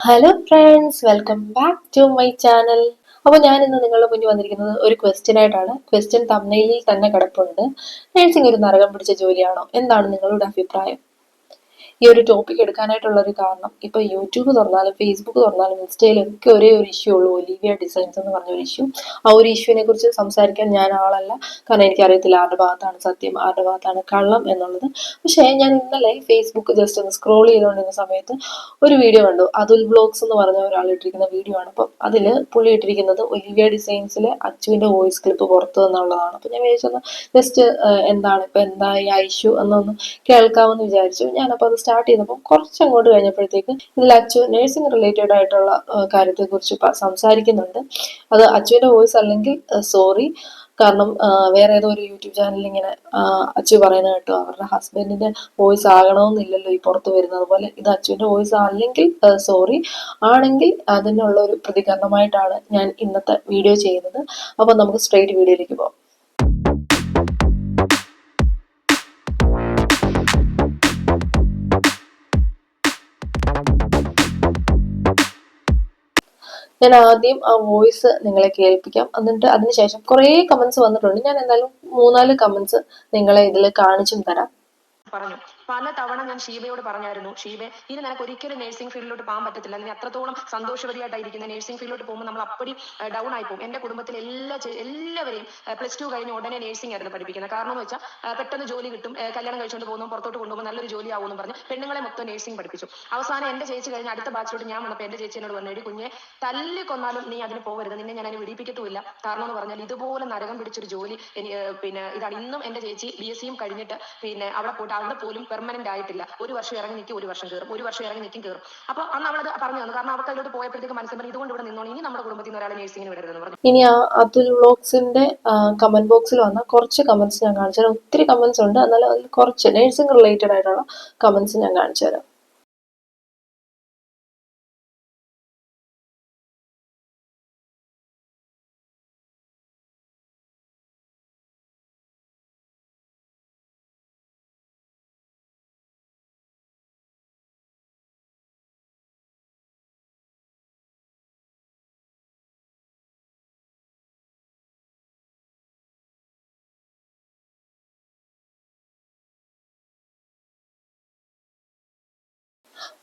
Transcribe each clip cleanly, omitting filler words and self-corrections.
Hello friends, welcome back to my channel. അപ്പോൾ ഞാൻ ഇന്ന് നിങ്ങളുടെ മുന്നിൽ വന്നിരിക്കുന്നത് ഒരു ക്വസ്റ്റ്യൻ ആയിട്ടാണ്. ക്വസ്റ്റ്യൻ തമ്മിലിൽ തന്നെ കിടപ്പുണ്ട്. നഴ്സിംഗ് ഒരു നരകം പിടിച്ച ജോലിയാണോ? എന്താണ് നിങ്ങളുടെ അഭിപ്രായം? ഈ ഒരു ടോപ്പിക് എടുക്കാനായിട്ടുള്ള ഒരു കാരണം, ഇപ്പൊ യൂട്യൂബ് തുറന്നാലും ഫേസ്ബുക്ക് തുറന്നാലും ഇൻസ്റ്റയിലും ഒക്കെ ഒരേ ഒരു ഇഷ്യൂ ഉള്ളൂ, ഒലിവിയ ഡിസൈൻസ് എന്ന് പറഞ്ഞ ഒരു ഇഷ്യൂ. ആ ഒരു ഇഷ്യൂവിനെ കുറിച്ച് സംസാരിക്കാൻ ഞാൻ ആളല്ല, കാരണം എനിക്കറിയത്തില്ല ആരുടെ ഭാഗത്താണ് സത്യം, ആരുടെ ഭാഗത്താണ് കള്ളം എന്നുള്ളത്. പക്ഷേ ഞാൻ ഇന്നലെ ഫേസ്ബുക്ക് ജസ്റ്റ് ഒന്ന് സ്ക്രോൾ ചെയ്തുകൊണ്ടിരുന്ന സമയത്ത് ഒരു വീഡിയോ കണ്ടു. അതുൽ ബ്ലോഗ്സ് എന്ന് പറഞ്ഞ ഒരാൾ ഇട്ടിരിക്കുന്ന വീഡിയോ ആണ്. അപ്പം അതില് പുള്ളി ഇട്ടിരിക്കുന്നത് ഒലിവിയ ഡിസൈൻസിലെ അച്ചുവിന്റെ വോയിസ് ക്ലിപ്പ് പുറത്തു എന്നുള്ളതാണ്. അപ്പൊ ഞാൻ വിചാരിച്ചത് ജസ്റ്റ് എന്താണ് ഇപ്പൊ എന്താ ഈ ഇഷ്യൂ എന്നൊന്ന് കേൾക്കാമെന്ന് വിചാരിച്ചു. ഞാനപ്പോൾ അത് സ്റ്റാർട്ട് ചെയ്തപ്പോൾ കുറച്ചങ്ങോട്ട് കഴിഞ്ഞപ്പോഴത്തേക്ക് ഇതിൽ അച്ചു നഴ്സിംഗ് റിലേറ്റഡ് ആയിട്ടുള്ള കാര്യത്തെ കുറിച്ച് സംസാരിക്കുന്നുണ്ട്. അത് അച്ചുവിന്റെ വോയിസ് അല്ലെങ്കിൽ സോറി, കാരണം വേറെ ഏതോ ഒരു യൂട്യൂബ് ചാനലിൽ ഇങ്ങനെ അച്ചു പറയുന്നത് കേട്ടോ, അവരുടെ ഹസ്ബൻഡിന്റെ വോയിസ് ആകണമെന്നില്ലല്ലോ ഈ പുറത്ത് വരുന്നത് പോലെ, ഇത് അച്ചുവിന്റെ വോയിസ് അല്ലെങ്കിൽ സോറി, ആണെങ്കിൽ അതിനുള്ള ഒരു പ്രതികരണമായിട്ടാണ് ഞാൻ ഇന്നത്തെ വീഡിയോ ചെയ്യുന്നത്. അപ്പൊ നമുക്ക് സ്ട്രെയിറ്റ് വീഡിയോയിലേക്ക് പോകാം. ഞാൻ ആദ്യം ആ വോയിസ് നിങ്ങളെ കേൾപ്പിക്കാം, എന്നിട്ട് അതിനുശേഷം കുറേ കമന്റ്സ് വന്നിട്ടുണ്ട്. ഞാൻ എന്തായാലും 3-4 കമന്റ്സ് നിങ്ങളെ ഇതിൽ കാണിച്ചും തരാം. പറഞ്ഞു. പല തവണ ഞാൻ ഷീബയോട് പറഞ്ഞായിരുന്നു, ഷീബെ ഇനി നിനക്ക് ഒരിക്കലും നഴ്സിംഗ് ഫീൽഡിലോട്ട് പോകാൻ പറ്റത്തില്ല, നീ അത്രത്തോളം സന്തോഷവതിയായിട്ടായിരിക്കുന്ന നഴ്സിംഗ് ഫീൽഡിലോട്ട് പോകുമ്പോൾ നമ്മൾ അപ്പടി ഡൗൺ ആയി പോകും. എന്റെ കുടുംബത്തിൽ എല്ലാവരെയും +2 കഴിഞ്ഞ് ഉടനെ നഴ്സിംഗ് ആയിരുന്നു പഠിപ്പിക്കുന്നത്. കാരണം എന്ന് വെച്ചാൽ പെട്ടെന്ന് ജോലി കിട്ടും, കല്യാണം കഴിച്ചുകൊണ്ട് പോകുന്നു, പുറത്തോട്ട് കൊണ്ടുപോകുമ്പോൾ നല്ലൊരു ജോലി ആവുമെന്ന് പറഞ്ഞ് പെണ്ണുങ്ങളെ മൊത്തം നഴ്സിംഗ് പഠിപ്പിച്ചു. അവസാനം എന്റെ ചേച്ചി കഴിഞ്ഞ് അടുത്ത ബാച്ചിലോട്ട് ഞാൻ വന്നപ്പോൾ എന്റെ ചേച്ചി എന്നോട് പറഞ്ഞു, കുഞ്ഞെ തല്ലിക്കൊന്നാലും നീ അതിന് പോകരുത്, നിന്നെ ഞാൻ അതിന് വിടിപ്പിക്കത്തുമില്ല. കാരണം എന്ന് പറഞ്ഞാൽ ഇതുപോലെ നരകം പിടിച്ചൊരു ജോലി പിന്നെ ഇതാണ്. ഇന്നും എന്റെ ചേച്ചി BSc കഴിഞ്ഞിട്ട് പിന്നെ അവിടെ പോയിട്ട് അവിടെ പോലും പെർമനന്റ് ആയിട്ടില്ല. ഒരു വർഷം ഇറങ്ങി നിൽക്കും, ഒരു വർഷം കയറും, ഒരു വർഷം ഇറങ്ങി നിൽക്കും, കയറും. അപ്പൊ അന്ന് അവളത് പറഞ്ഞു തന്നു. കാരണം അവർക്ക് അതിലോട്ട് പോയപ്പോഴത്തേക്ക് മനസ്സിലായി ഇതുകൊണ്ട് ഇവിടെ നിന്നോണം, ഇനി നമ്മുടെ കുടുംബത്തിൽ നിന്ന് ഒരാളെ നഴ്സിംഗിന് വിടരുതെന്ന് പറഞ്ഞു. ഇനി ആ അതുൽ വ്ലോഗ്സിന്റെ കമന്റ് ബോക്സിൽ വന്ന കുറച്ച് കമന്റ്സ് ഞാൻ കാണിച്ചു തരാം. ഒത്തിരി കമന്റ്സ് ഉണ്ട്, എന്നാലും അതിൽ കുറച്ച് നഴ്സിംഗ് റിലേറ്റഡ് ആയിട്ടുള്ള കമന്റ്സ് ഞാൻ കാണിച്ചു തരാം.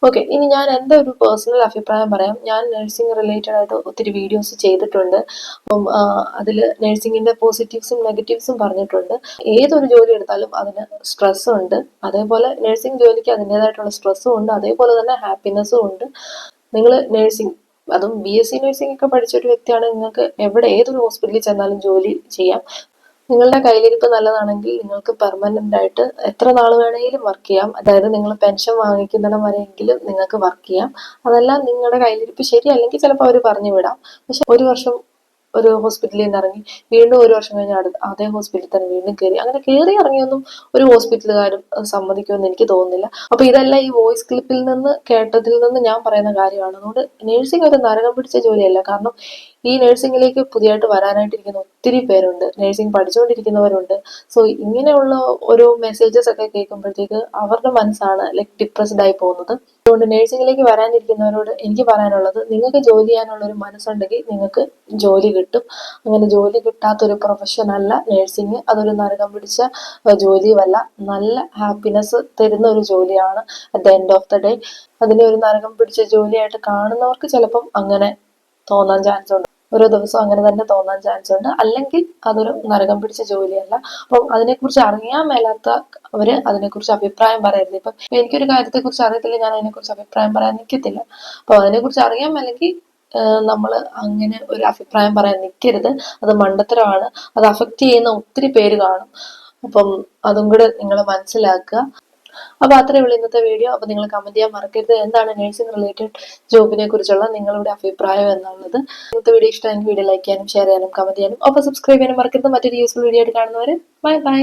ഓക്കെ, ഇനി ഞാൻ എൻ്റെ ഒരു പേഴ്സണൽ അഭിപ്രായം പറയാം. ഞാൻ നഴ്സിംഗ് റിലേറ്റഡ് ആയിട്ട് ഒത്തിരി വീഡിയോസ് ചെയ്തിട്ടുണ്ട്. അപ്പം അതിൽ നഴ്സിംഗിന്റെ പോസിറ്റീവ്സും നെഗറ്റീവ്സും പറഞ്ഞിട്ടുണ്ട്. ഏതൊരു ജോലി എടുത്താലും അതിന് സ്ട്രെസ്സും ഉണ്ട്, അതേപോലെ നഴ്സിംഗ് ജോലിക്ക് അതിൻ്റെതായിട്ടുള്ള സ്ട്രെസ്സും ഉണ്ട്, അതേപോലെ തന്നെ ഹാപ്പിനെസ്സും ഉണ്ട്. നിങ്ങൾ നഴ്സിംഗ്, അതും BSc നഴ്സിംഗ് ഒക്കെ പഠിച്ചൊരു വ്യക്തിയാണ്, നിങ്ങൾക്ക് എവിടെ ഏതൊരു ഹോസ്പിറ്റലിൽ ചെന്നാലും ജോലി ചെയ്യാം. നിങ്ങളുടെ കയ്യിലിരിപ്പ് നല്ലതാണെങ്കിൽ നിങ്ങൾക്ക് പെർമനന്റ് ആയിട്ട് എത്ര നാൾ വേണമെങ്കിലും വർക്ക് ചെയ്യാം. അതായത് നിങ്ങൾ പെൻഷൻ വാങ്ങിക്കുന്നിടം വരെയെങ്കിലും നിങ്ങൾക്ക് വർക്ക് ചെയ്യാം. അതെല്ലാം നിങ്ങളുടെ കയ്യിലിരിപ്പ് ശരിയല്ലെങ്കിൽ ചിലപ്പോൾ അവർ പറഞ്ഞു വിടാം. പക്ഷെ ഒരു വർഷം ഒരു ഹോസ്പിറ്റലിൽ നിന്ന് ഇറങ്ങി വീണ്ടും ഒരു വർഷം കഴിഞ്ഞ് അതേ ഹോസ്പിറ്റലിൽ തന്നെ വീണ്ടും കയറി, അങ്ങനെ കയറി ഇറങ്ങിയൊന്നും ഒരു ഹോസ്പിറ്റലുകാരും സമ്മതിക്കുമെന്ന് എനിക്ക് തോന്നുന്നില്ല. അപ്പൊ ഇതെല്ലാം ഈ വോയിസ് ക്ലിപ്പിൽ നിന്ന് കേട്ടതിൽ നിന്ന് ഞാൻ പറയുന്ന കാര്യമാണ്. അതുകൊണ്ട് നഴ്സിംഗ് ഒരു നരകം പിടിച്ച ജോലിയല്ല. കാരണം ഈ നഴ്സിംഗിലേക്ക് പുതിയതായിട്ട് വരാനായിട്ടിരിക്കുന്ന ഒത്തിരി പേരുണ്ട്, നഴ്സിംഗ് പഠിച്ചുകൊണ്ടിരിക്കുന്നവരുണ്ട്. സോ ഇങ്ങനെയുള്ള ഓരോ മെസ്സേജസ് ഒക്കെ കേൾക്കുമ്പോഴത്തേക്ക് അവരുടെ മനസ്സാണ് ഡിപ്രസ്ഡ് ആയി പോകുന്നത്. അതുകൊണ്ട് നഴ്സിംഗിലേക്ക് വരാനിരിക്കുന്നവരോട് എനിക്ക് പറയാനുള്ളത്, നിങ്ങൾക്ക് ജോലി ചെയ്യാനുള്ള ഒരു മനസ്സുണ്ടെങ്കിൽ നിങ്ങൾക്ക് ജോലി കിട്ടും. അങ്ങനെ ജോലി കിട്ടാത്തൊരു പ്രൊഫഷൻ അല്ല നഴ്സിംഗ്. അതൊരു നരകം പിടിച്ച ജോലിയുമല്ല, നല്ല ഹാപ്പിനെസ് തരുന്ന ഒരു ജോലിയാണ് at the end of the day. അതിനെ ഒരു നരകം പിടിച്ച ജോലിയായിട്ട് കാണുന്നവർക്ക് ചിലപ്പം അങ്ങനെ തോന്നാൻ ചാൻസ് ഉണ്ട്, ഓരോ ദിവസം അങ്ങനെ തന്നെ തോന്നാൻ ചാൻസ് ഉണ്ട്. അല്ലെങ്കിൽ അതൊരു നരകം പിടിച്ച ജോലിയല്ല. അപ്പം അതിനെക്കുറിച്ച് അറിയാൻ മേലാത്ത അവര് അതിനെക്കുറിച്ച് അഭിപ്രായം പറയരുത്. ഇപ്പം എനിക്കൊരു കാര്യത്തെക്കുറിച്ച് അറിയത്തില്ല, ഞാൻ അതിനെക്കുറിച്ച് അഭിപ്രായം പറയാൻ നിൽക്കത്തില്ല. അപ്പൊ അതിനെക്കുറിച്ച് അറിയാൻ മേലെങ്കിൽ നമ്മൾ അങ്ങനെ ഒരു അഭിപ്രായം പറയാൻ നിൽക്കരുത്. അത് മണ്ടത്തരമാണ്. അത് അഫക്റ്റ് ചെയ്യുന്ന ഒത്തിരി പേര് കാണും. അപ്പം അതും കൂടെ നിങ്ങൾ മനസ്സിലാക്കുക. അപ്പൊ അത്രയേ ഉള്ളൂ ഇന്നത്തെ വീഡിയോ. അപ്പൊ നിങ്ങൾ കമന്റ് ചെയ്യാൻ മറക്കരുത്, എന്താണ് നഴ്സിംഗ് റിലേറ്റഡ് ജോബിനെ കുറിച്ചുള്ള നിങ്ങളുടെ അഭിപ്രായം എന്നുള്ളത്. ഇന്നത്തെ വീഡിയോ ഇഷ്ടമെങ്കിൽ വീഡിയോ ലൈക്ക് ചെയ്യാനും ഷെയർ ചെയ്യാനും കമന്റ് ചെയ്യാനും ഒപ്പം സബ്സ്ക്രൈബ് ചെയ്യാനും മറക്കരുത്. മറ്റൊരു യൂസ്ഫുൾ വീഡിയോ ആയിട്ട് കാണുന്നവരെ ബൈ ബൈ.